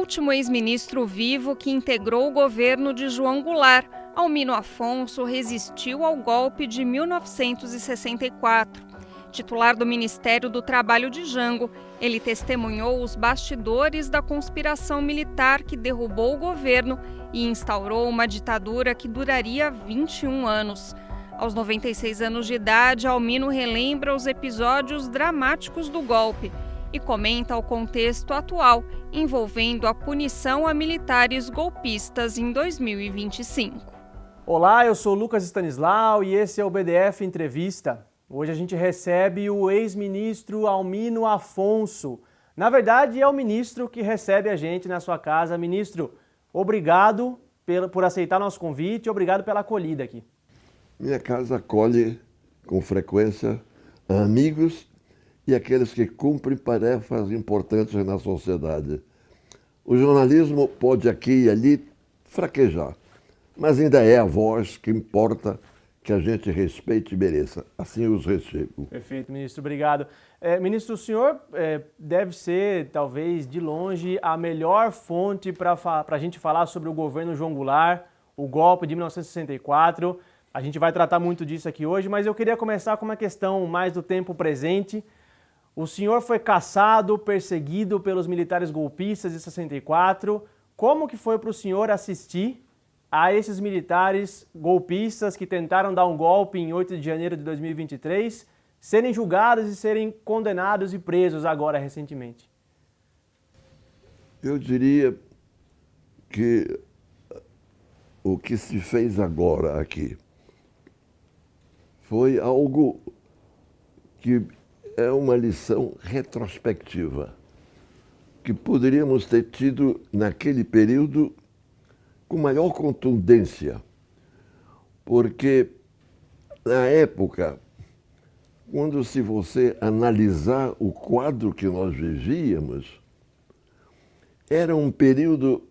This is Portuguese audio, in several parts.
último ex-ministro vivo que integrou o governo de João Goulart, Almino Afonso resistiu ao golpe de 1964. Titular do Ministério do Trabalho de Jango, ele testemunhou os bastidores da conspiração militar que derrubou o governo e instaurou uma ditadura que duraria 21 anos. Aos 96 anos de idade, Almino relembra os episódios dramáticos do golpe e comenta o contexto atual envolvendo a punição a militares golpistas em 2025. Olá, eu sou Lucas Stanislau e esse é o BDF Entrevista. Hoje a gente recebe o ex-ministro Almino Afonso. Na verdade, é o ministro que recebe a gente na sua casa. Ministro, obrigado por aceitar nosso convite, obrigado pela acolhida aqui. Minha casa acolhe com frequência amigos e aqueles que cumprem tarefas importantes na sociedade. O jornalismo pode aqui e ali fraquejar, mas ainda é a voz que importa que a gente respeite e mereça. Assim eu os recebo. Perfeito, ministro. Obrigado. Ministro, o senhor deve ser, talvez, de longe, a melhor fonte para a gente falar sobre o governo João Goulart, o golpe de 1964. A gente vai tratar muito disso aqui hoje, mas eu queria começar com uma questão mais do tempo presente. O senhor foi caçado, perseguido pelos militares golpistas de 64. Como que foi para o senhor assistir a esses militares golpistas que tentaram dar um golpe em 8 de janeiro de 2023, serem julgados e serem condenados e presos agora recentemente? Eu diria que o que se fez agora aqui foi algo que é uma lição retrospectiva, que poderíamos ter tido naquele período com maior contundência, porque na época, quando se você analisar o quadro que nós vivíamos, era um período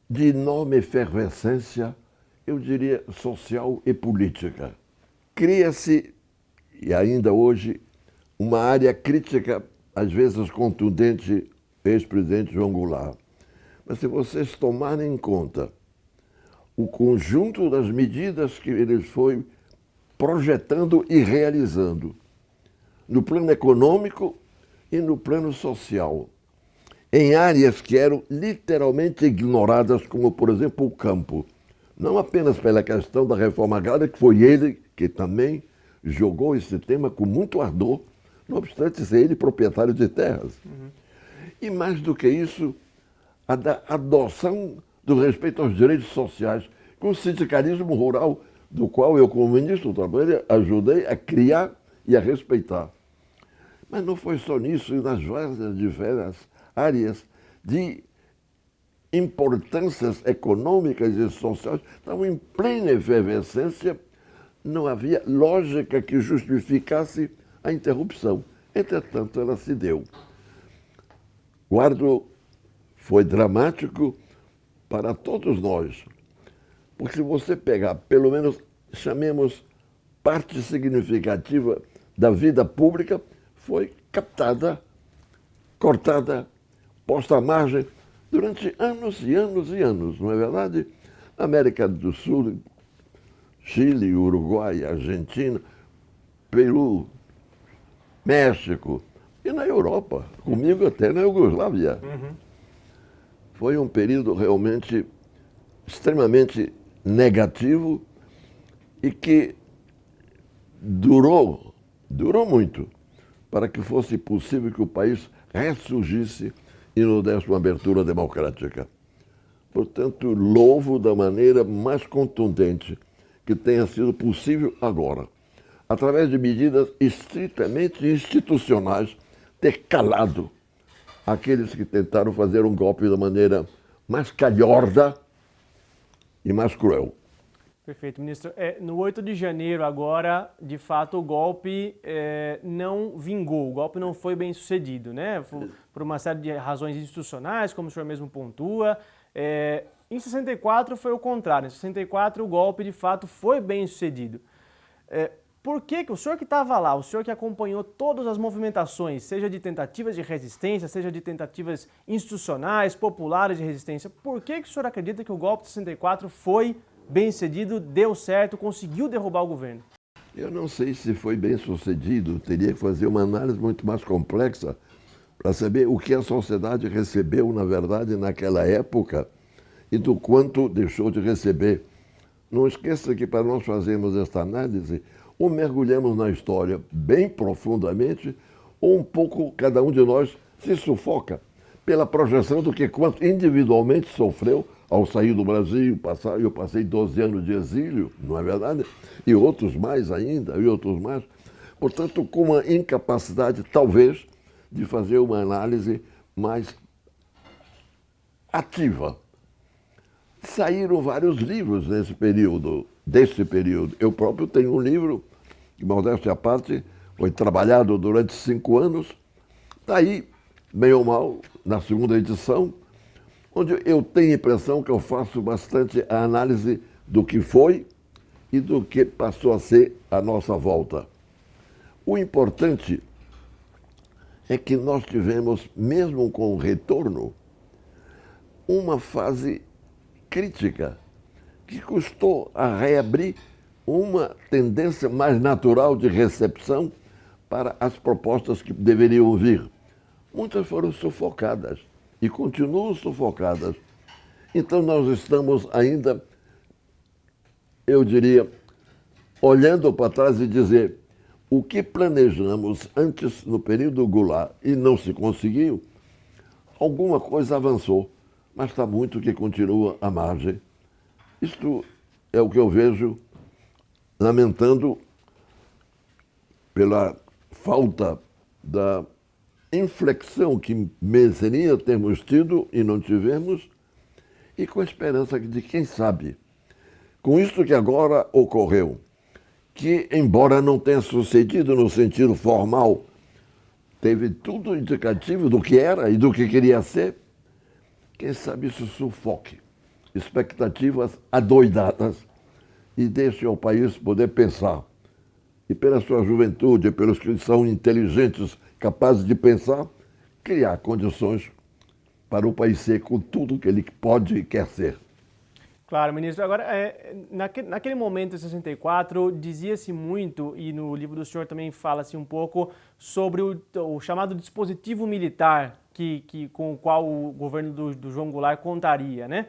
de enorme efervescência, eu diria, social e política. Cria-se, e ainda hoje, uma área crítica, às vezes contundente, ex-presidente João Goulart. Mas se vocês tomarem em conta o conjunto das medidas que ele foi projetando e realizando, no plano econômico e no plano social, em áreas que eram literalmente ignoradas, como, por exemplo, o campo. Não apenas pela questão da reforma agrária, que foi ele que também jogou esse tema com muito ardor, não obstante ser ele proprietário de terras. E mais do que isso, a da adoção do respeito aos direitos sociais, com o sindicalismo rural, do qual eu, como ministro do Trabalho, ajudei a criar e a respeitar. Mas não foi só nisso, e nas várias diversas áreas de importâncias econômicas e sociais, estavam em plena efervescência, não havia lógica que justificasse a interrupção. Entretanto, ela se deu. O quadro foi dramático para todos nós, porque se você pegar, pelo menos, chamemos parte significativa da vida pública, foi captada, cortada, posta à margem durante anos e anos e anos, não é verdade? Na América do Sul, Chile, Uruguai, Argentina, Peru, México e na Europa, comigo até na Iugoslávia. Foi um período realmente extremamente negativo e que durou muito para que fosse possível que o país ressurgisse e nos desse uma abertura democrática. Portanto, louvo da maneira mais contundente que tenha sido possível agora, através de medidas estritamente institucionais, ter calado aqueles que tentaram fazer um golpe da maneira mais calhorda e mais cruel. Perfeito, ministro. No 8 de janeiro agora, de fato, o golpe não vingou, o golpe não foi bem sucedido, né? Por uma série de razões institucionais, como o senhor mesmo pontua. Em 64 foi o contrário, em 64 o golpe de fato foi bem sucedido. por que o senhor que estava lá, o senhor que acompanhou todas as movimentações, seja de tentativas de resistência, seja de tentativas institucionais, populares de resistência, por que o senhor acredita que o golpe de 64 foi bem sucedido, deu certo, conseguiu derrubar o governo? Eu não sei se foi bem sucedido, teria que fazer uma análise muito mais complexa para saber o que a sociedade recebeu, na verdade, naquela época e do quanto deixou de receber. Não esqueça que para nós fazermos esta análise, ou mergulhamos na história bem profundamente, ou um pouco cada um de nós se sufoca pela projeção do que quanto individualmente sofreu ao sair do Brasil. Eu passei 12 anos de exílio, não é verdade? E outros mais ainda, e outros mais. Portanto, com uma incapacidade, talvez, de fazer uma análise mais ativa. Saíram vários livros nesse período, desse período. Eu próprio tenho um livro, que, modéstia à parte, foi trabalhado durante 5 anos. Está aí, bem ou mal, na segunda edição, onde eu tenho a impressão que eu faço bastante a análise do que foi e do que passou a ser a nossa volta. O importante é que nós tivemos, mesmo com o retorno, uma fase crítica que custou a reabrir uma tendência mais natural de recepção para as propostas que deveriam vir. Muitas foram sufocadas e continuam sufocadas. Então nós estamos ainda, eu diria, olhando para trás e dizer o que planejamos antes no período Goulart e não se conseguiu, alguma coisa avançou, mas está muito que continua à margem. Isto é o que eu vejo, lamentando pela falta da inflexão que mereceria termos tido e não tivemos, e com a esperança de quem sabe, com isto que agora ocorreu, que, embora não tenha sucedido no sentido formal, teve tudo indicativo do que era e do que queria ser, quem sabe isso sufoque expectativas adoidadas e deixe ao país poder pensar. E pela sua juventude, pelos que são inteligentes, capazes de pensar, criar condições para o país ser com tudo que ele pode e quer ser. Claro, ministro. Agora, naquele momento, em 64, dizia-se muito, e no livro do senhor também fala-se um pouco, sobre o chamado dispositivo militar com o qual o governo do João Goulart contaria, né?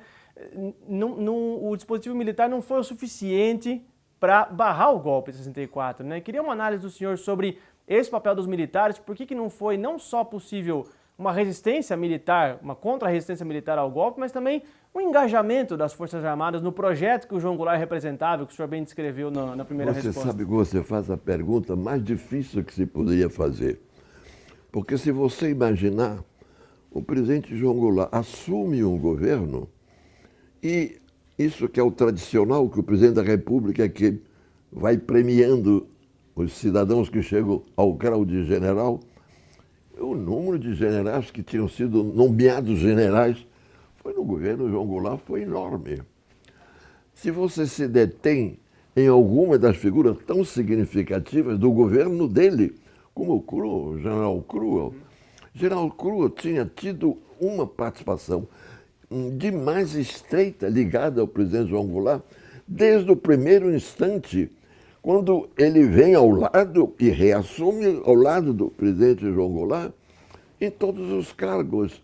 O dispositivo militar não foi o suficiente para barrar o golpe de 64, né? Queria uma análise do senhor sobre esse papel dos militares, por que não foi não só possível uma resistência militar, uma contra-resistência militar ao golpe, mas também um engajamento das Forças Armadas no projeto que o João Goulart representava, que o senhor bem descreveu na primeira resposta. Você sabe que você faz a pergunta mais difícil que se poderia fazer. Porque se você imaginar, o presidente João Goulart assume um governo e isso que é o tradicional, que o presidente da República é que vai premiando os cidadãos que chegam ao grau de general, o número de generais que tinham sido nomeados generais foi no governo João Goulart, foi enorme. Se você se detém em alguma das figuras tão significativas do governo dele, como o general Crua, general Crua tinha tido uma participação de mais estreita ligada ao presidente João Goulart desde o primeiro instante, quando ele vem ao lado e reassume ao lado do presidente João Goulart em todos os cargos,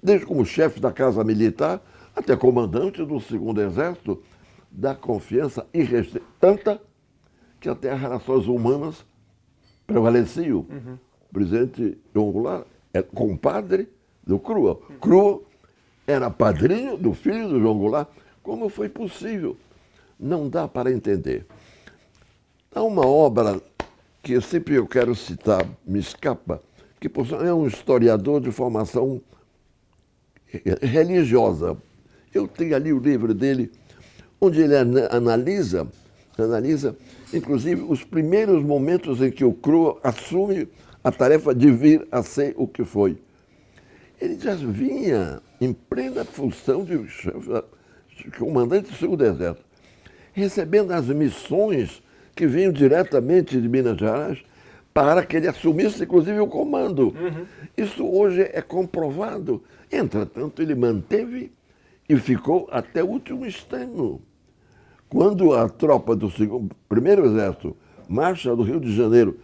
desde como chefe da Casa Militar até comandante do 2º Exército, dá confiança irrestrita, tanta que até as relações humanas prevaleciam. O presidente João Goulart é compadre do Crua. Crua era padrinho do filho do João Goulart. Como foi possível? Não dá para entender. Há uma obra que sempre eu quero citar, me escapa, que por é um historiador de formação religiosa. Eu tenho ali o livro dele, onde ele analisa, inclusive, os primeiros momentos em que o Crua assume a tarefa de vir a ser o que foi. Ele já vinha em plena função de comandante do 2º Exército, recebendo as missões que vinham diretamente de Minas Gerais para que ele assumisse, inclusive, o comando. Isso hoje é comprovado. Entretanto, ele manteve e ficou até o último extremo. Quando a tropa do primeiro Exército marcha do Rio de Janeiro,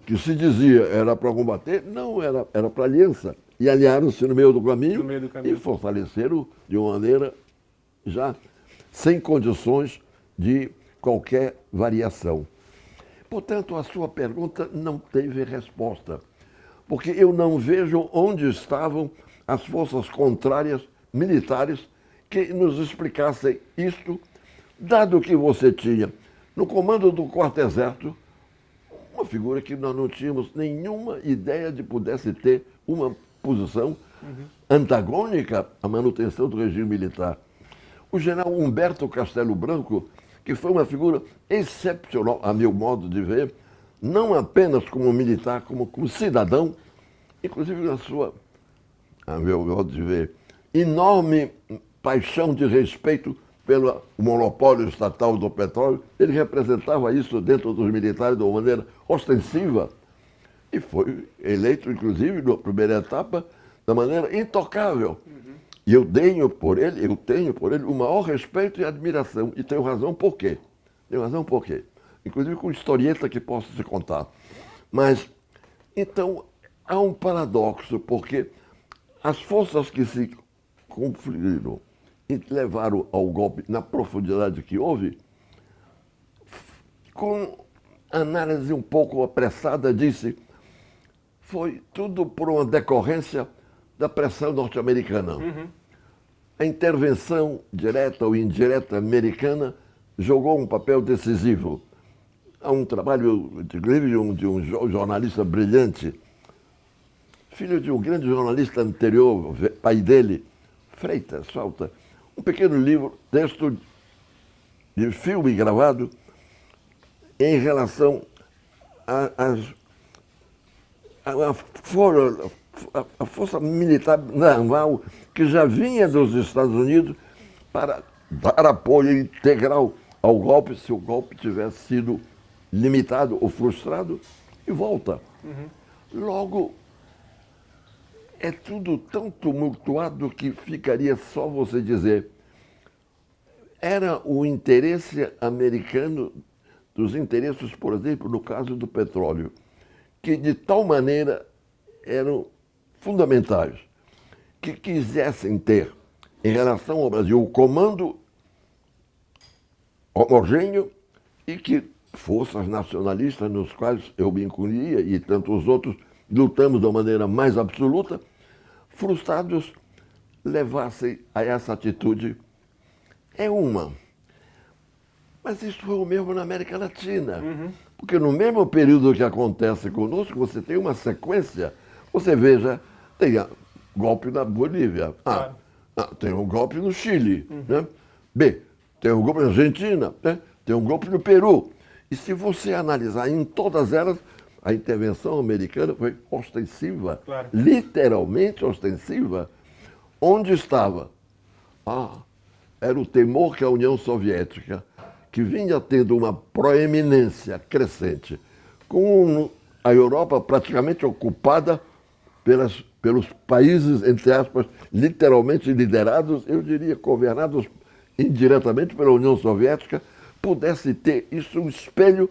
que se dizia era para combater, não, era para aliança. E aliaram-se no meio do caminho e fortaleceram de uma maneira já sem condições de qualquer variação. Portanto, a sua pergunta não teve resposta, porque eu não vejo onde estavam as forças contrárias militares que nos explicassem isto, dado que você tinha no comando do Quarto Exército uma figura que nós não tínhamos nenhuma ideia de pudesse ter uma posição antagônica à manutenção do regime militar. O general Humberto Castelo Branco, que foi uma figura excepcional, a meu modo de ver, não apenas como militar, como cidadão, inclusive na sua, a meu modo de ver, enorme paixão de respeito pelo monopólio estatal do petróleo. Ele representava isso dentro dos militares de uma maneira ostensiva e foi eleito, inclusive, na primeira etapa, da maneira intocável. E eu tenho por ele o maior respeito e admiração. E tenho razão por quê? Inclusive com historieta que posso te contar. Mas, então, há um paradoxo, porque as forças que se confligiram e levaram ao golpe na profundidade que houve, com análise um pouco apressada, disse, foi tudo por uma decorrência da pressão norte-americana. A intervenção direta ou indireta americana jogou um papel decisivo. Há um trabalho de um jornalista brilhante, filho de um grande jornalista anterior, pai dele, Freitas, falta, um pequeno livro, texto de filme gravado em relação à força militar naval que já vinha dos Estados Unidos para dar apoio integral ao golpe, se o golpe tivesse sido limitado ou frustrado, e volta. Logo, é tudo tão tumultuado que ficaria só você dizer. Era o interesse americano, dos interesses, por exemplo, no caso do petróleo, que de tal maneira eram fundamentais, que quisessem ter, em relação ao Brasil, o comando homogêneo e que forças nacionalistas, nos quais eu me incluía e tantos outros lutamos de uma maneira mais absoluta, frustrados, levassem a essa atitude. É uma. Mas isso foi o mesmo na América Latina. Porque no mesmo período que acontece conosco, você tem uma sequência. Você veja, tem golpe na Bolívia. Tem um golpe no Chile. Né? B, tem um golpe na Argentina. Né? Tem um golpe no Peru. E se você analisar em todas elas, a intervenção americana foi ostensiva, literalmente ostensiva. Onde estava? Era o temor que a União Soviética, que vinha tendo uma proeminência crescente, com a Europa praticamente ocupada pelos países, entre aspas, literalmente liderados, eu diria, governados indiretamente pela União Soviética, pudesse ter isso um espelho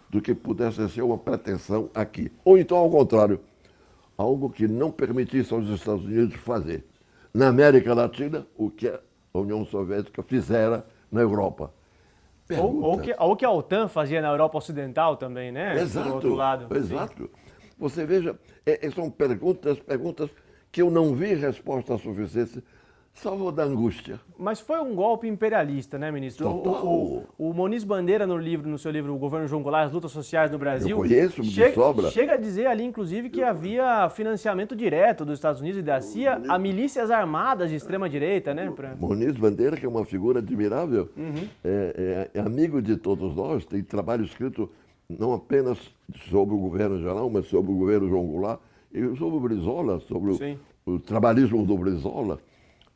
do que pudesse ser uma pretensão aqui. Ou então, ao contrário, algo que não permitisse aos Estados Unidos fazer. Na América Latina, o que a União Soviética fizera na Europa. Ou que a OTAN fazia na Europa Ocidental também, né? Exato, do outro lado. Exato. Sim. Você veja, são perguntas que eu não vi resposta suficiente, salvo da angústia. Mas foi um golpe imperialista, né, ministro? O Moniz Bandeira, no seu livro O Governo João Goulart, As Lutas Sociais no Brasil, eu conheço, de sobra. Chega a dizer ali, inclusive, que havia financiamento direto dos Estados Unidos e da CIA a milícias armadas de extrema-direita, né? Moniz Bandeira, que é uma figura admirável, é amigo de todos nós, tem trabalho escrito não apenas sobre o governo geral, mas sobre o governo João Goulart, e sobre o Brizola, sobre o trabalhismo do Brizola.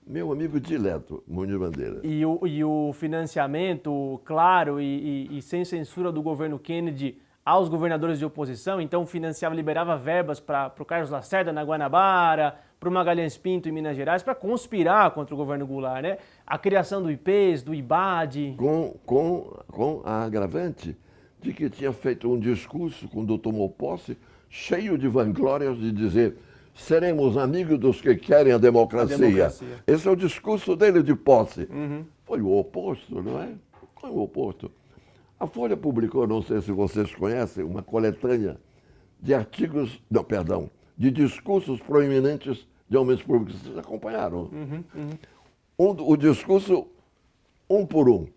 Meu amigo dileto, Munir Bandeira. E o financiamento claro e sem censura do governo Kennedy aos governadores de oposição, então financiava, liberava verbas para o Carlos Lacerda na Guanabara, para o Magalhães Pinto em Minas Gerais, para conspirar contra o governo Goulart, né? A criação do IPES, do IBAD. Com a agravante de que tinha feito um discurso quando tomou posse, cheio de vanglórias de dizer: seremos amigos dos que querem a democracia. Esse é o discurso dele de posse. Foi o oposto, não é? Foi o oposto. A Folha publicou, não sei se vocês conhecem, uma coletânea de artigos, não, perdão, de discursos proeminentes de homens públicos. Vocês acompanharam? O discurso, um por um.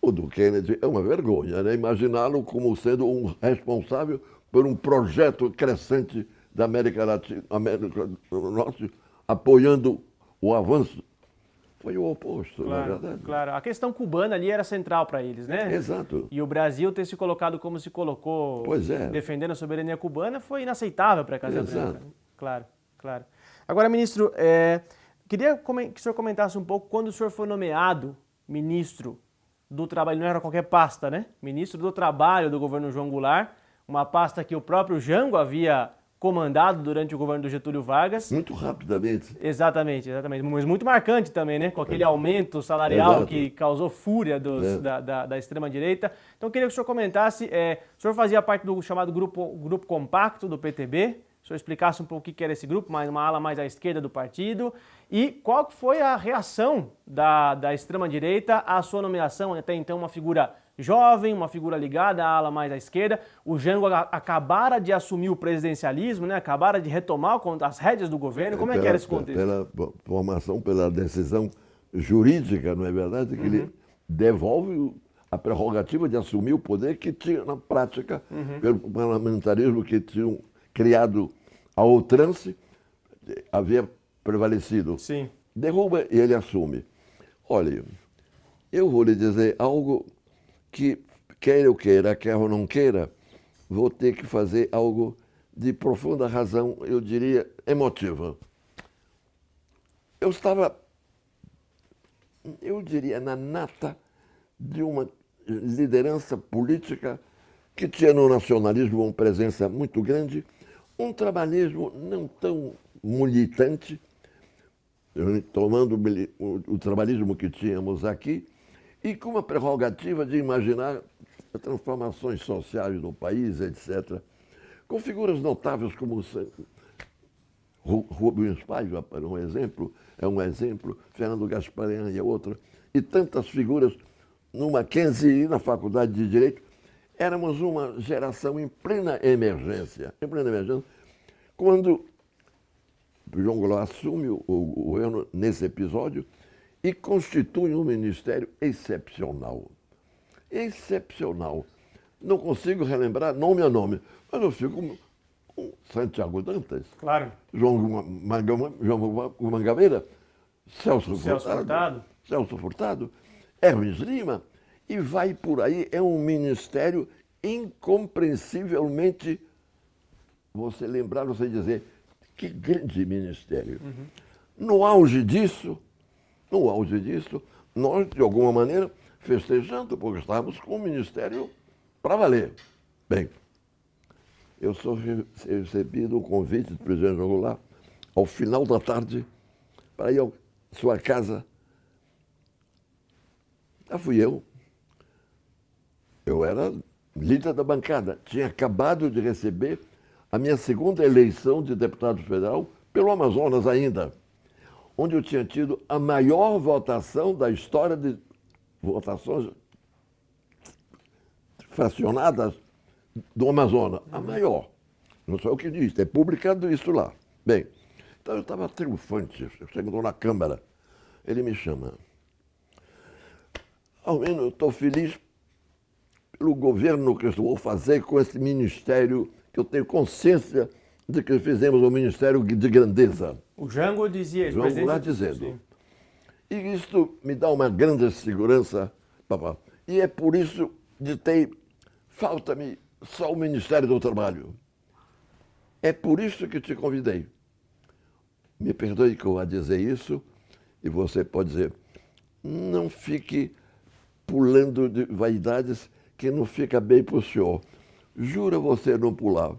O do Kennedy é uma vergonha, né? Imaginá-lo como sendo um responsável por um projeto crescente da América Latina, América do Norte, apoiando o avanço. Foi o oposto, Claro, na verdade. claro. A questão cubana ali era central para eles, né? Exato. E o Brasil ter se colocado como se colocou, Pois é. defendendo a soberania cubana, foi inaceitável para a Casa Exato. Branca. Claro, claro. Agora, ministro, queria que o senhor comentasse um pouco quando o senhor foi nomeado ministro do Trabalho, não era qualquer pasta, né? Ministro do Trabalho do governo João Goulart, uma pasta que o próprio Jango havia comandado durante o governo do Getúlio Vargas. Muito rapidamente. Exatamente, exatamente. Mas muito marcante também, né? Com aquele aumento salarial Exato. que causou fúria da extrema-direita. Então, eu queria que o senhor comentasse, o senhor fazia parte do chamado grupo compacto do PTB, o senhor explicasse um pouco o que era esse grupo, uma ala mais à esquerda do partido, e qual que foi a reação da extrema-direita à sua nomeação, até então uma figura jovem, uma figura ligada à ala mais à esquerda. O Jango acabara de assumir o presidencialismo, né? Acabara de retomar as rédeas do governo. Como é que era esse contexto? Pela formação, pela decisão jurídica, não é verdade? Que ele devolve a prerrogativa de assumir o poder que tinha na prática, pelo parlamentarismo que tinham criado a outrance, havia prevalecido. Sim. Derruba e ele assume. Olha, eu vou lhe dizer algo que, quer eu queira, quer eu não queira, vou ter que fazer algo de profunda razão, eu diria, emotiva. Eu estava, eu diria, na nata de uma liderança política que tinha no nacionalismo uma presença muito grande, um trabalhismo não tão militante, tomando o trabalhismo que tínhamos aqui, e com uma prerrogativa de imaginar transformações sociais no país, etc. Com figuras notáveis como Rubens Paiva, para um exemplo, Fernando Gasparini é outro, e tantas figuras no Mackenzie e na Faculdade de Direito. Éramos uma geração em plena emergência, quando João Goulart assume o governo nesse episódio e constitui um ministério excepcional. Excepcional. Não consigo relembrar nome a nome, mas eu fico com Santiago Dantas, Claro. João Mangabeira, Celso Furtado, Hermes Lima, e vai por aí. É um ministério incompreensivelmente, você lembrar, você dizer, que grande ministério. No auge disso, nós, de alguma maneira, festejando, porque estávamos com o ministério para valer. Bem, eu sou recebido um convite do presidente João Goulart, ao final da tarde, para ir à sua casa. Já fui eu. Eu era líder da bancada. Tinha acabado de receber a minha segunda eleição de deputado federal pelo Amazonas ainda, onde eu tinha tido a maior votação da história de votações fracionadas do Amazonas. A maior. Não sou eu que disse, é publicado isso lá. Bem, então eu estava triunfante. Eu chego na Câmara, ele me chama. Ao menos eu estou feliz pelo governo que eu vou fazer com esse ministério, que eu tenho consciência de que fizemos um ministério de grandeza. O Jango dizia isso. João Goulart dizendo. Sim. E isto me dá uma grande segurança, papá. E é por isso falta-me só o Ministério do Trabalho. É por isso que te convidei. Me perdoe que eu vá dizer isso, E você pode dizer, não fique pulando de vaidades que não fica bem para o senhor. Jura você não pular.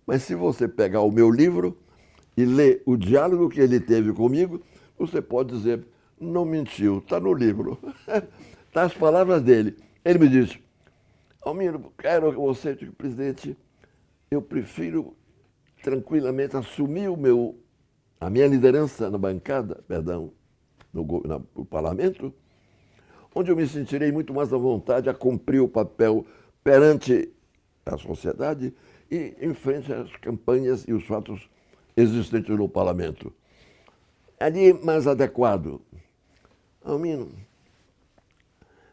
Mas se você pegar o meu livro e ler o diálogo que ele teve comigo, você pode dizer, não mentiu, está no livro. Está as palavras dele. Ele me disse, Almiro, quero que você, diga, presidente, eu prefiro tranquilamente assumir a minha liderança na bancada, no parlamento, onde eu me sentirei muito mais à vontade a cumprir o papel perante a sociedade e em frente às campanhas e os fatos existentes no parlamento. Ali mais adequado. Almino,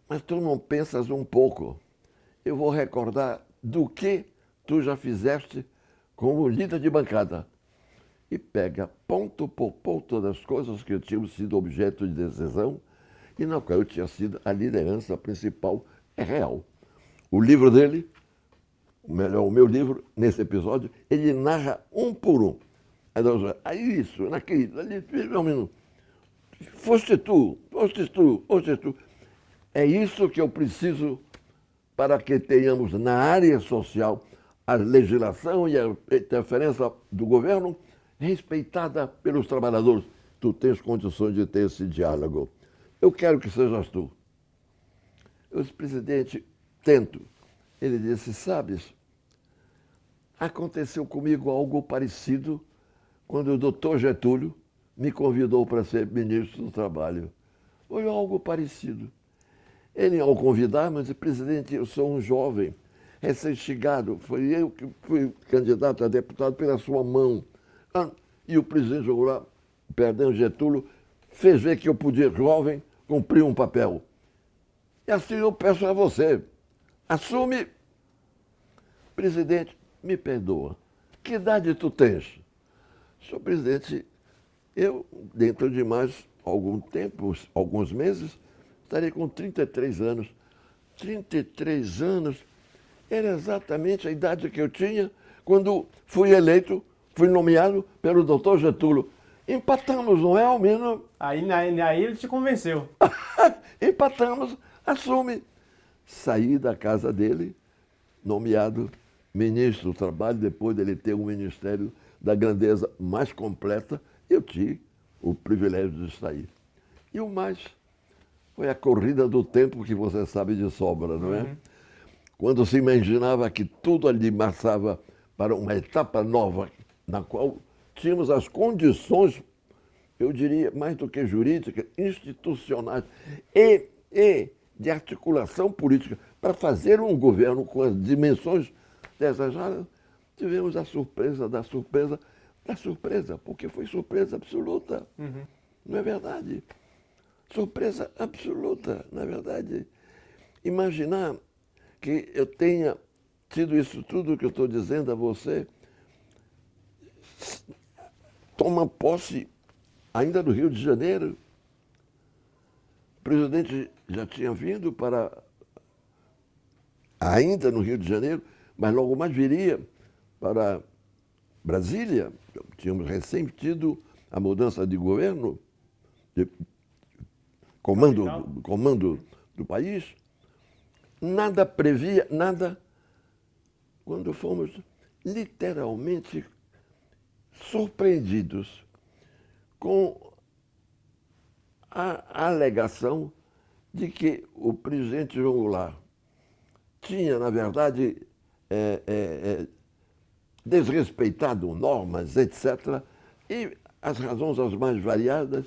mas tu não pensas um pouco? Eu vou recordar do que tu já fizeste como líder de bancada. E pega ponto por ponto das coisas que tinham sido objeto de decisão e na qual eu tinha sido a liderança principal real. O livro dele, o meu livro, nesse episódio, ele narra um por um. Aí isso, naquilo, ali, foste tu. É isso que eu preciso para que tenhamos na área social a legislação e a interferência do governo respeitada pelos trabalhadores. Tu tens condições de ter esse diálogo. Eu quero que sejas tu. Eu disse, presidente, tento. Ele disse, sabes, aconteceu comigo algo parecido quando o doutor Getúlio me convidou para ser ministro do Trabalho. Foi algo parecido. Ele, ao convidar-me, disse, presidente, eu sou um jovem, recém-chegado. Foi eu que fui candidato a deputado pela sua mão. E o presidente Getúlio, fez ver que eu podia, jovem, cumprir um papel. E assim eu peço a você, assume. Presidente, me perdoa. Que idade tu tens? Senhor presidente, eu, dentro de mais algum tempo, alguns meses, estarei com 33 anos. 33 anos era exatamente a idade que eu tinha quando fui eleito, fui nomeado pelo doutor Getúlio. Empatamos, não é, Almino? Aí ele te convenceu. Empatamos, assume. Saí da casa dele, nomeado ministro do Trabalho, depois dele ter um ministério da grandeza mais completa, eu tive o privilégio de sair. E o mais foi a corrida do tempo que você sabe de sobra, não é? Quando se imaginava que tudo ali marchava para uma etapa nova, na qual tínhamos as condições, eu diria, mais do que jurídicas, institucionais e de articulação política para fazer um governo com as dimensões desejadas, tivemos a surpresa da surpresa da surpresa, porque foi surpresa absoluta. Não é verdade? Surpresa absoluta, na verdade. Imaginar que eu tenha tido isso tudo que eu estou dizendo a você, toma posse ainda no Rio de Janeiro. O presidente já tinha vindo ainda no Rio de Janeiro, mas logo mais viria para Brasília. Tínhamos recém tido a mudança de governo, de comando do país. Nada previa, nada. Quando fomos literalmente surpreendidos com a alegação de que o presidente João Goulart tinha, na verdade, desrespeitado normas, etc., e as razões as mais variadas,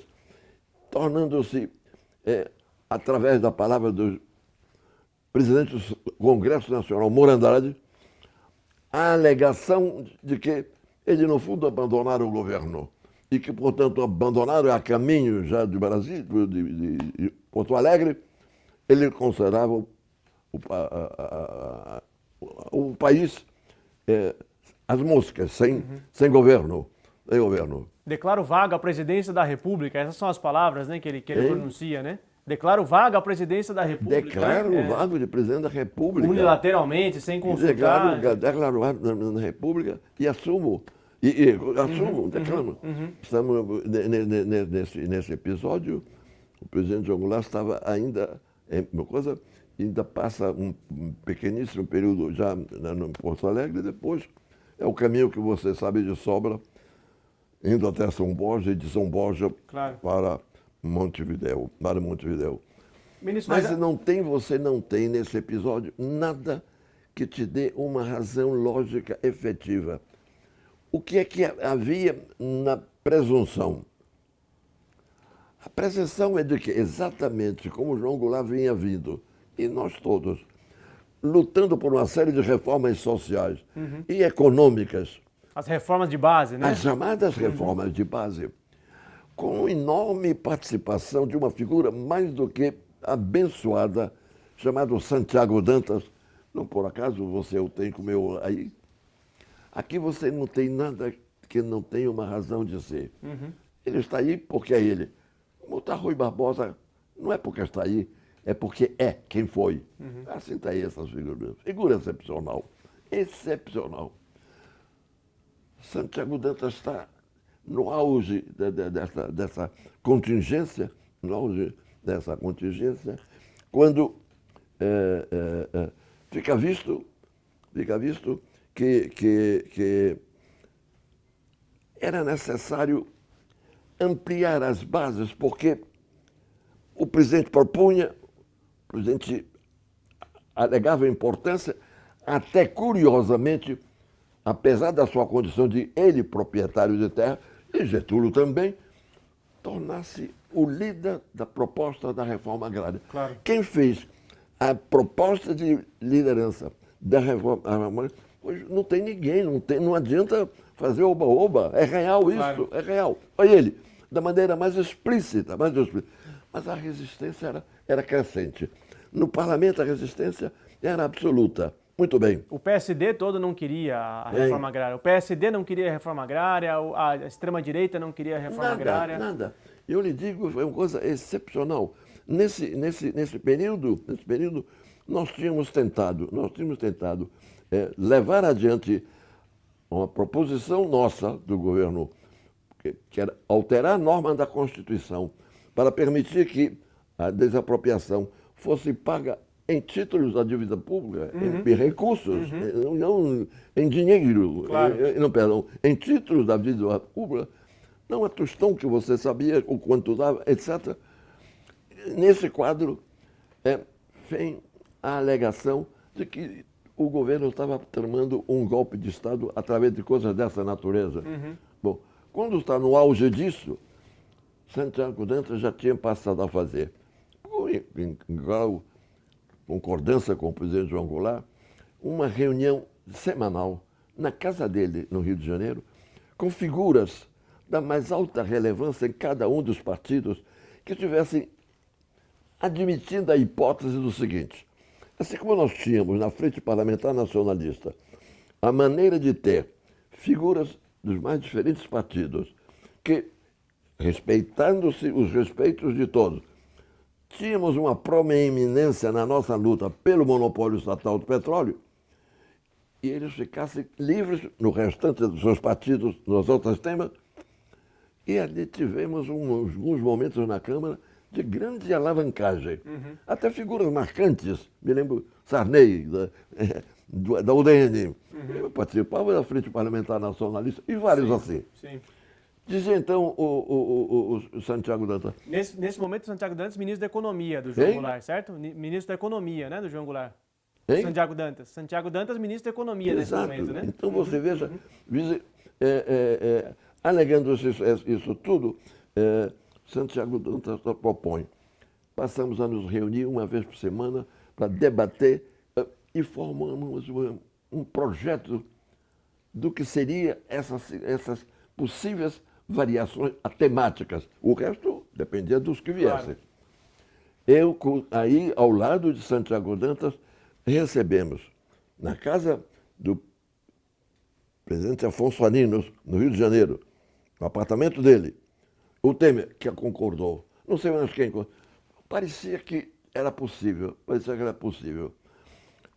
tornando-se, através da palavra do presidente do Congresso Nacional, Moura Andrade, a alegação de que ele, no fundo, abandonaram o governo e que, portanto, abandonaram a caminho já de Brasília, de Porto Alegre, ele considerava o país as moscas, sem governo. Declaro vaga a presidência da República, essas são as palavras, né, que ele pronuncia, né? Declaro vaga a presidência da República. Declaro vaga de presidente da República. Unilateralmente, sem consultar. Declaro vaga na República e assumo. Declaro. Estamos nesse episódio o presidente João Goulart estava ainda, uma coisa, ainda passa um pequeníssimo período já no Porto Alegre, e depois é o caminho que você sabe de sobra, indo até São Borja e de São Borja para Montevidéu. Ministro, Mas você não tem nesse episódio nada que te dê uma razão lógica efetiva. O que é que havia na presunção? A presunção é de que, exatamente como João Goulart vinha vindo, e nós todos, lutando por uma série de reformas sociais e econômicas. As reformas de base, né? As chamadas reformas de base, com enorme participação de uma figura mais do que abençoada, chamado Santiago Dantas. Não por acaso você o tem como eu aí. Aqui você não tem nada que não tenha uma razão de ser. Ele está aí porque é ele. Como está Rui Barbosa, não é porque está aí, é porque é quem foi. Assim está aí essas figuras. Figura excepcional. Excepcional. Santiago Dantas está no auge dessa contingência, quando fica visto que era necessário ampliar as bases, porque o presidente propunha, o presidente alegava importância, até curiosamente, apesar da sua condição de ele proprietário de terra, e Getúlio também, tornar-se o líder da proposta da reforma agrária. Claro. Quem fez a proposta de liderança da reforma agrária, hoje não tem ninguém, não adianta fazer oba-oba, é real isso, claro. É real. Olha ele, da maneira mais explícita. Mas a resistência era crescente. No parlamento a resistência era absoluta. Muito bem. O PSD todo não queria a reforma agrária. O PSD não queria a reforma agrária, a extrema-direita não queria a reforma agrária. Nada. Eu lhe digo, foi uma coisa excepcional. Nesse período, nós tínhamos tentado levar adiante uma proposição nossa do governo, que era alterar a norma da Constituição para permitir que a desapropriação fosse paga em títulos da dívida pública, em recursos, não em dinheiro, claro. Em títulos da dívida pública, não a tostão que você sabia o quanto dava, etc. Nesse quadro, vem a alegação de que o governo estava tramando um golpe de Estado através de coisas dessa natureza. Bom, quando está no auge disso, Santiago Dantas já tinha passado a fazer, em grau concordância com o presidente João Goulart, uma reunião semanal na casa dele, no Rio de Janeiro, com figuras da mais alta relevância em cada um dos partidos que estivessem admitindo a hipótese do seguinte: assim como nós tínhamos na Frente Parlamentar Nacionalista a maneira de ter figuras dos mais diferentes partidos que, respeitando-se os respeitos de todos, tínhamos uma proeminência na nossa luta pelo monopólio estatal do petróleo, e eles ficassem livres no restante dos seus partidos, nos outros temas, e ali tivemos alguns momentos na Câmara de grande alavancagem. Até figuras marcantes, me lembro Sarney, da UDN, participava da Frente Parlamentar Nacionalista, e vários assim. Sim. Dizia então o Santiago Dantas. Nesse momento, o Santiago Dantas, ministro da Economia do João Goulart, certo? Ministro da Economia, né, do João Goulart. Santiago Dantas. Santiago Dantas, ministro da Economia. Exato. Nesse momento, né? Então você veja, alegando isso tudo, Santiago Dantas propõe. Passamos a nos reunir uma vez por semana para debater e formamos um projeto do que seria essas possíveis variações temáticas. O resto dependia dos que viessem. Claro. Eu, aí, ao lado de Santiago Dantas, recebemos, na casa do presidente Afonso Arinos, no Rio de Janeiro, no apartamento dele, o Temer, que concordou. Não sei mais quem. Parecia que era possível.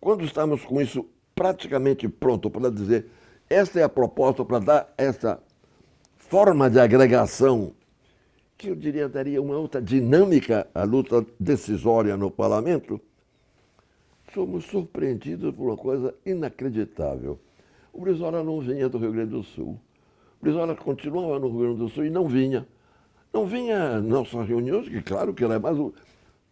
Quando estávamos com isso praticamente pronto para dizer, esta é a proposta para dar essa forma de agregação que eu diria daria uma outra dinâmica à luta decisória no parlamento, somos surpreendidos por uma coisa inacreditável. O Brizola não vinha do Rio Grande do Sul. O Brizola continuava no Rio Grande do Sul e não vinha. Não vinha às nossas reuniões, que claro que ele é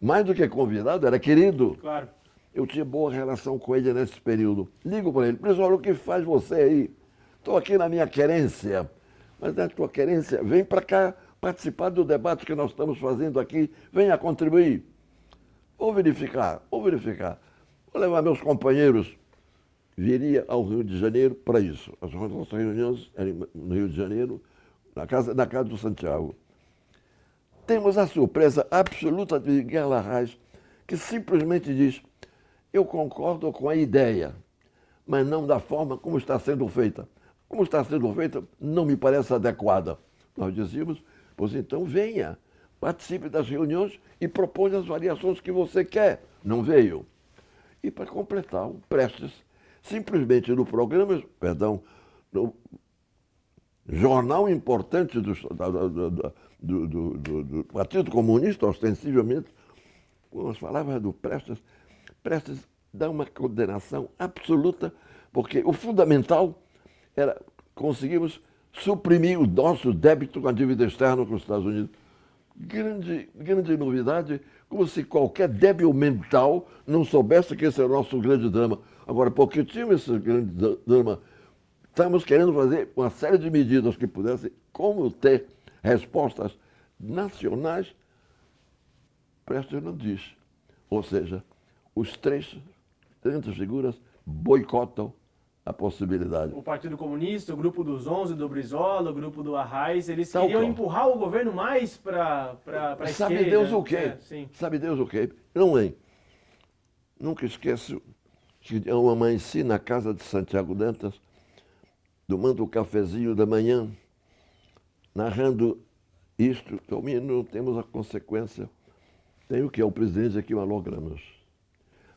mais do que convidado, era querido. Claro. Eu tinha boa relação com ele nesse período. Ligo para ele, Brizola, o que faz você aí? Estou aqui na minha querência. Mas na tua querência, vem para cá participar do debate que nós estamos fazendo aqui, venha contribuir. Vou verificar. Vou levar meus companheiros. Viria ao Rio de Janeiro para isso. As nossas reuniões eram no Rio de Janeiro, na casa do Santiago. Temos a surpresa absoluta de Miguel Arraes, que simplesmente diz, eu concordo com a ideia, mas não da forma como está sendo feita. Como está sendo feita não me parece adequada. Nós dizíamos, pois então venha, participe das reuniões e proponha as variações que você quer. Não veio. E para completar, o Prestes, simplesmente no programa, no jornal importante do Partido Comunista, ostensivelmente, quando nós falávamos do Prestes dá uma condenação absoluta, porque o fundamental era conseguirmos suprimir o nosso débito com a dívida externa com os Estados Unidos. Grande novidade, como se qualquer débil mental não soubesse que esse é o nosso grande drama. Agora, porque tínhamos esse grande drama, estamos querendo fazer uma série de medidas que pudessem, como ter respostas nacionais, Prestes não diz. Ou seja, os três grandes figuras boicotam a possibilidade. O Partido Comunista, o grupo dos 11 do Brizola, o grupo do Arraes, eles queriam empurrar o governo mais para a esquerda. Sabe Deus o quê? Sabe Deus o quê? Não é. Nunca esqueço que eu amanheci na casa de Santiago Dantas, tomando o cafezinho da manhã, narrando isto, não temos a consequência. Tem o que é o presidente aqui, malogramas.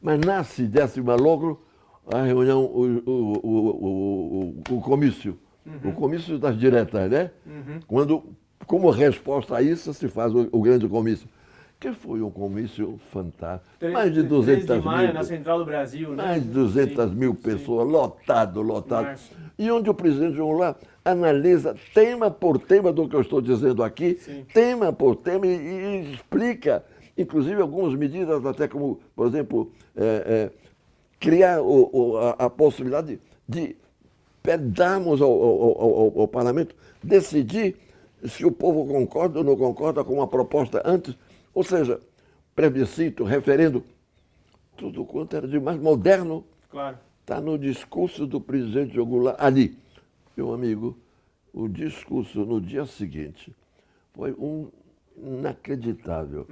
Mas nasce desse malogro a reunião, o comício. O comício das diretas, né? Quando, como resposta a isso, se faz o grande comício. Que foi um comício fantástico. Mais de 200 3 de maio, mil. na Central do Brasil, né? Mais de 200 mil pessoas, lotado. Março. E onde o presidente João Goulart analisa tema por tema do que eu estou dizendo aqui, tema por tema, e explica, inclusive, algumas medidas, até como, por exemplo, criar a possibilidade de darmos ao parlamento decidir se o povo concorda ou não concorda com uma proposta antes, ou seja, plebiscito, referendo, tudo quanto era de mais moderno, claro, está no discurso do presidente João Goulart ali. Meu amigo, o discurso no dia seguinte foi inacreditável.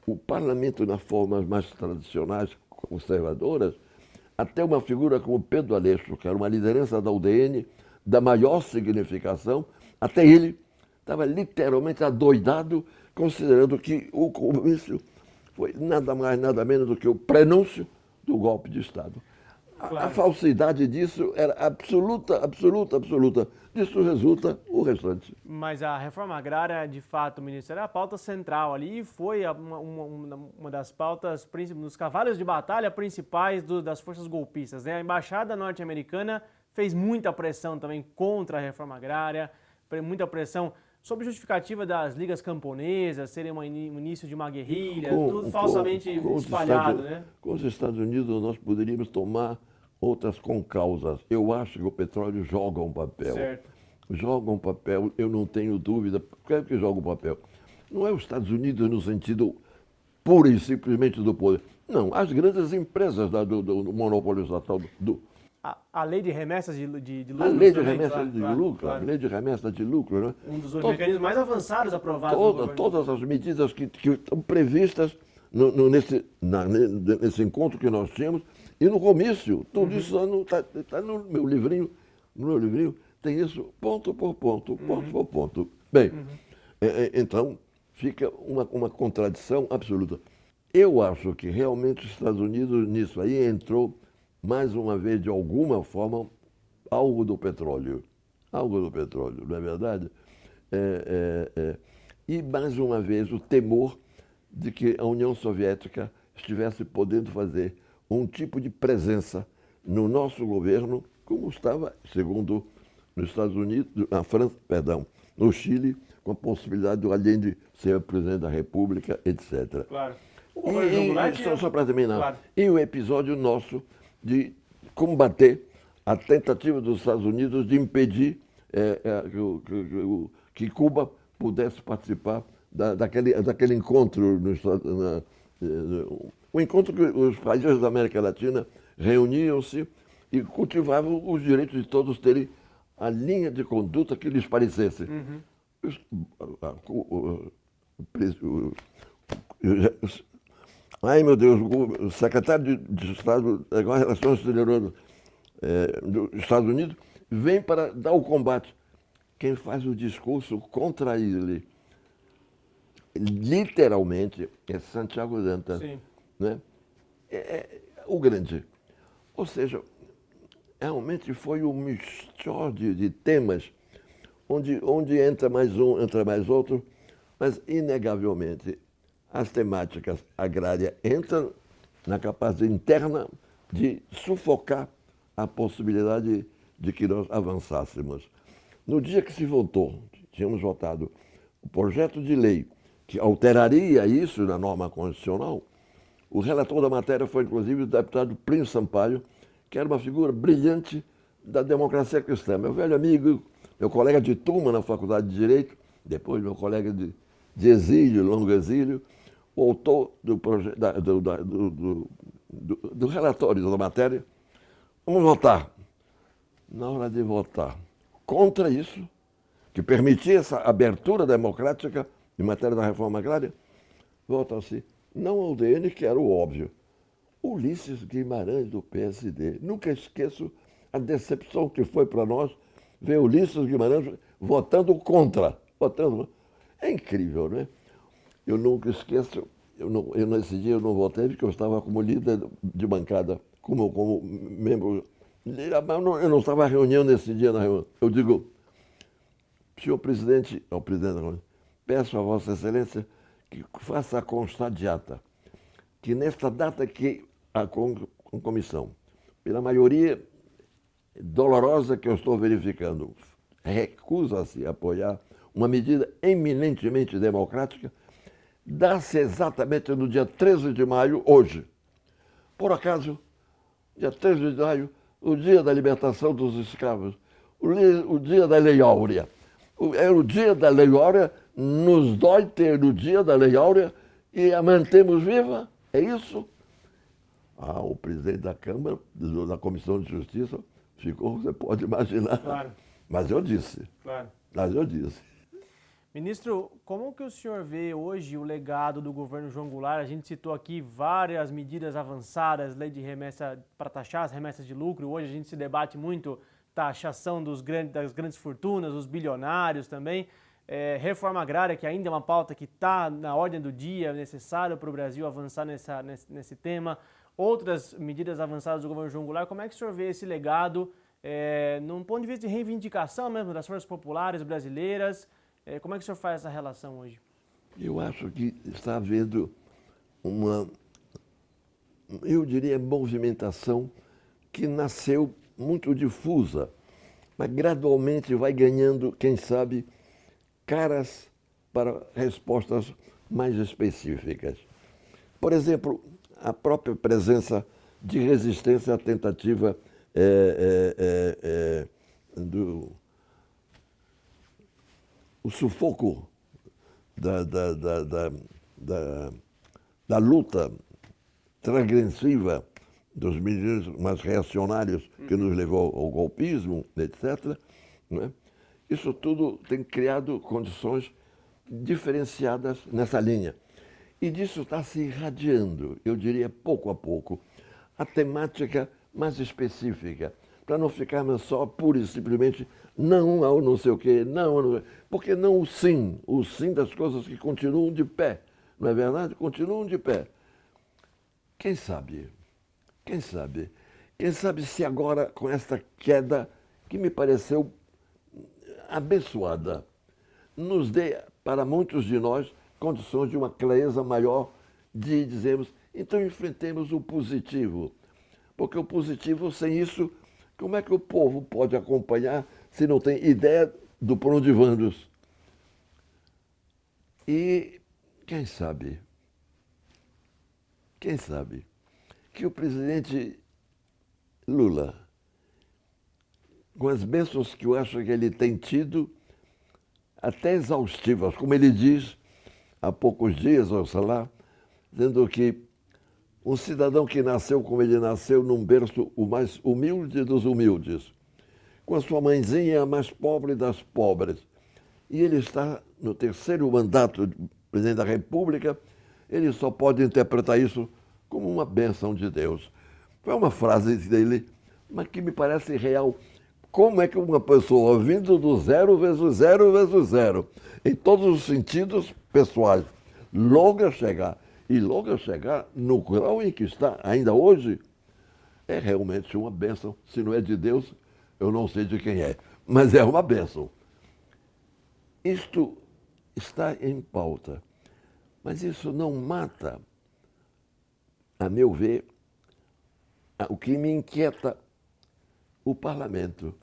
O parlamento, nas formas mais tradicionais, conservadoras, até uma figura como Pedro Aleixo, que era uma liderança da UDN, da maior significação, até ele estava literalmente adoidado, considerando que o comício foi nada mais, nada menos do que o prenúncio do golpe de Estado. Claro. A falsidade disso era absoluta. Disso resulta o restante. Mas a reforma agrária, de fato, ministro, era a pauta central ali e foi uma das pautas, dos cavalos de batalha principais das forças golpistas, né? A embaixada norte-americana fez muita pressão também contra a reforma agrária, muita pressão sob justificativa das ligas camponesas serem o início de uma guerrilha, tudo falsamente espalhado, né? Com os Estados Unidos nós poderíamos tomar outras concausas. Eu acho que o petróleo joga um papel. Certo. Joga um papel, eu não tenho dúvida. Por que é que joga um papel? Não é os Estados Unidos no sentido pura e simplesmente do poder. Não, as grandes empresas do monopólio estatal A lei de remessas de lucro. A lei de remessas de lucro, a lei de remessas de lucro, né? Um dos mecanismos mais avançados aprovados. Todas as medidas que estão previstas nesse encontro que nós tínhamos e no comício. Tudo isso está no meu livrinho. No meu livrinho tem isso ponto por ponto, ponto por ponto. Bem, então fica uma contradição absoluta. Eu acho que realmente os Estados Unidos nisso aí entrou mais uma vez, de alguma forma, algo do petróleo. Algo do petróleo, não é verdade? e, mais uma vez, o temor de que a União Soviética estivesse podendo fazer um tipo de presença no nosso governo, como estava, segundo nos Estados Unidos, na França, perdão, no Chile, com a possibilidade do Allende ser presidente da República, etc. Claro. Só para terminar. Claro. E o episódio nosso de combater a tentativa dos Estados Unidos de impedir que Cuba pudesse participar daquele encontro o encontro que os países da América Latina reuniam-se e cultivavam os direitos de todos terem a linha de conduta que lhes parecesse. Ai, meu Deus, o secretário de Estado das Relações Exteriores dos Estados Unidos vem para dar o combate. Quem faz o discurso contra ele, literalmente, é Santiago Dantas. Sim. Né? O grande. Ou seja, realmente foi um mistório de temas onde entra mais um, entra mais outro, mas, inegavelmente, as temáticas agrárias entram na capacidade interna de sufocar a possibilidade de que nós avançássemos. No dia que se votou, tínhamos votado o projeto de lei que alteraria isso na norma constitucional, o relator da matéria foi, inclusive, o deputado Plínio Sampaio, que era uma figura brilhante da democracia cristã. Meu velho amigo, meu colega de turma na Faculdade de Direito, depois meu colega de exílio, longo exílio, o autor do relatório da matéria. Vamos votar. Na hora de votar contra isso, que permitia essa abertura democrática em matéria da reforma agrária, vota-se não ao DN, que era o óbvio. Ulisses Guimarães, do PSD. Nunca esqueço a decepção que foi para nós ver Ulisses Guimarães votando contra. É incrível, né? Eu nunca esqueço, nesse dia eu não votei porque eu estava como líder de bancada, como membro. Eu não estava reunião nesse dia na reunião. Eu digo, senhor presidente, ao presidente da Comissão, peço a Vossa Excelência que faça constar de ata que nesta data que a comissão, pela maioria dolorosa que eu estou verificando, recusa-se a apoiar uma medida eminentemente democrática, dá-se exatamente no dia 13 de maio, hoje. Por acaso, dia 13 de maio, o dia da libertação dos escravos, o dia da Lei Áurea. É o dia da Lei Áurea, nos dói ter o dia da Lei Áurea e a mantemos viva? É isso? O presidente da Câmara, da Comissão de Justiça, ficou, você pode imaginar. Claro. Mas eu disse. Claro. Mas eu disse. Ministro, como que o senhor vê hoje o legado do governo João Goulart? A gente citou aqui várias medidas avançadas, lei de remessa para taxar as remessas de lucro. Hoje a gente se debate muito taxação das grandes fortunas, dos bilionários também. Reforma agrária, que ainda é uma pauta que está na ordem do dia, necessário para o Brasil avançar nesse tema. Outras medidas avançadas do governo João Goulart. Como é que o senhor vê esse legado, num ponto de vista de reivindicação mesmo das forças populares brasileiras? Como é que o senhor faz essa relação hoje? Eu acho que está havendo uma, eu diria, movimentação que nasceu muito difusa, mas gradualmente vai ganhando, quem sabe, caras para respostas mais específicas. Por exemplo, a própria presença de resistência à tentativa o sufoco da luta transgressiva dos ministros mais reacionários que nos levou ao golpismo, etc. Não é? Isso tudo tem criado condições diferenciadas nessa linha. E disso está se irradiando, eu diria pouco a pouco, a temática mais específica, para não ficarmos só pura e simplesmente não ao não sei o quê, porque não o sim das coisas que continuam de pé, não é verdade? Continuam de pé. Quem sabe se agora com esta queda que me pareceu abençoada, nos dê para muitos de nós, condições de uma clareza maior de dizermos, então enfrentemos o positivo. Porque o positivo, sem isso, como é que o povo pode acompanhar se não tem ideia do por onde vamos? E quem sabe que o presidente Lula, com as bênçãos que eu acho que ele tem tido, até exaustivas, como ele diz há poucos dias, Oxalá, dizendo que um cidadão que nasceu como ele nasceu, num berço o mais humilde dos humildes, com a sua mãezinha a mais pobre das pobres, e ele está no terceiro mandato de presidente da República, ele só pode interpretar isso como uma bênção de Deus. Foi uma frase dele, mas que me parece real. Como é que uma pessoa vindo do zero vezes zero, em todos os sentidos pessoais, logra chegar no grau em que está ainda hoje, é realmente uma bênção. Se não é de Deus, eu não sei de quem é, mas é uma bênção. Isto está em pauta, mas isso não mata, a meu ver, o que me inquieta, o parlamento.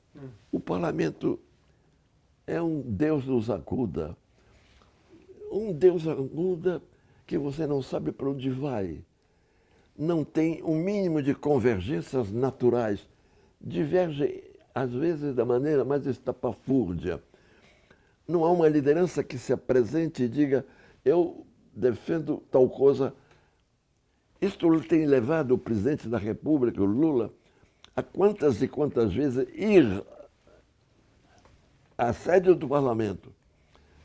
O parlamento é um Deus nos acuda. Um Deus acuda que você não sabe para onde vai. Não tem um mínimo de convergências naturais. Diverge, às vezes, da maneira mais estapafúrdia. Não há uma liderança que se apresente e diga, eu defendo tal coisa. Isto tem levado o presidente da República, o Lula, a quantas e quantas vezes ir à sede do parlamento,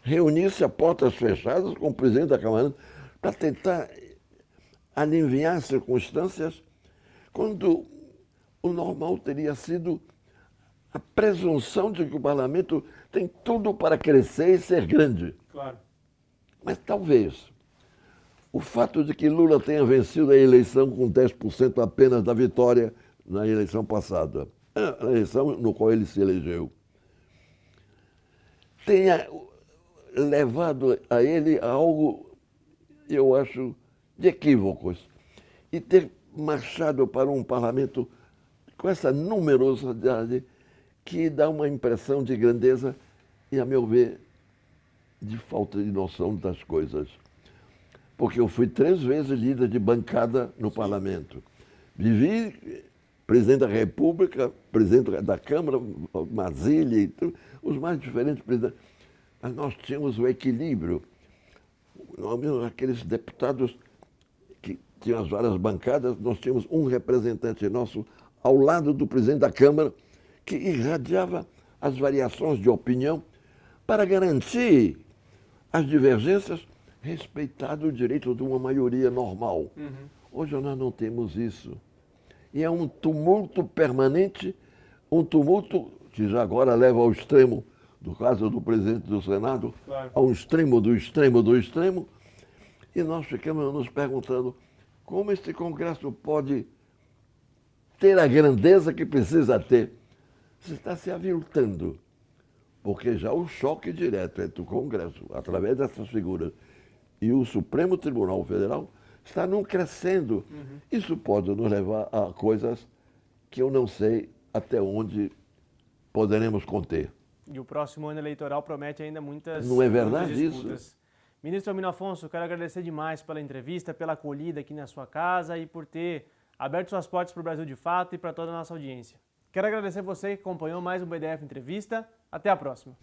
reunir-se a portas fechadas com o presidente da Câmara para tentar aliviar circunstâncias, quando o normal teria sido a presunção de que o parlamento tem tudo para crescer e ser grande. Claro. Mas talvez o fato de que Lula tenha vencido a eleição com 10% apenas da vitória na eleição passada, a eleição no qual ele se elegeu, tenha levado a ele a algo, eu acho, de equívocos. E ter marchado para um parlamento com essa numerosidade que dá uma impressão de grandeza e, a meu ver, de falta de noção das coisas. Porque eu fui 3 vezes líder de bancada no parlamento. Vivi presidente da República, presidente da Câmara, Mazzilli, os mais diferentes presidentes. Mas nós tínhamos o equilíbrio. Aqueles deputados que tinham as várias bancadas, nós tínhamos um representante nosso ao lado do presidente da Câmara, que irradiava as variações de opinião para garantir as divergências, respeitado o direito de uma maioria normal. Hoje nós não temos isso. E é um tumulto permanente, um tumulto que já agora leva ao extremo, do caso do presidente do Senado, claro, ao extremo do extremo do extremo, e nós ficamos nos perguntando como este Congresso pode ter a grandeza que precisa ter. Se está se aviltando, porque já o choque direto entre o Congresso, através dessas figuras, e o Supremo Tribunal Federal, está num crescendo. Isso pode nos levar a coisas que eu não sei até onde poderemos conter. E o próximo ano eleitoral promete ainda muitas Não é verdade disputas. isso? Ministro Almino Afonso, quero agradecer demais pela entrevista, pela acolhida aqui na sua casa e por ter aberto suas portas para o Brasil de Fato e para toda a nossa audiência. Quero agradecer você que acompanhou mais um BDF Entrevista. Até a próxima.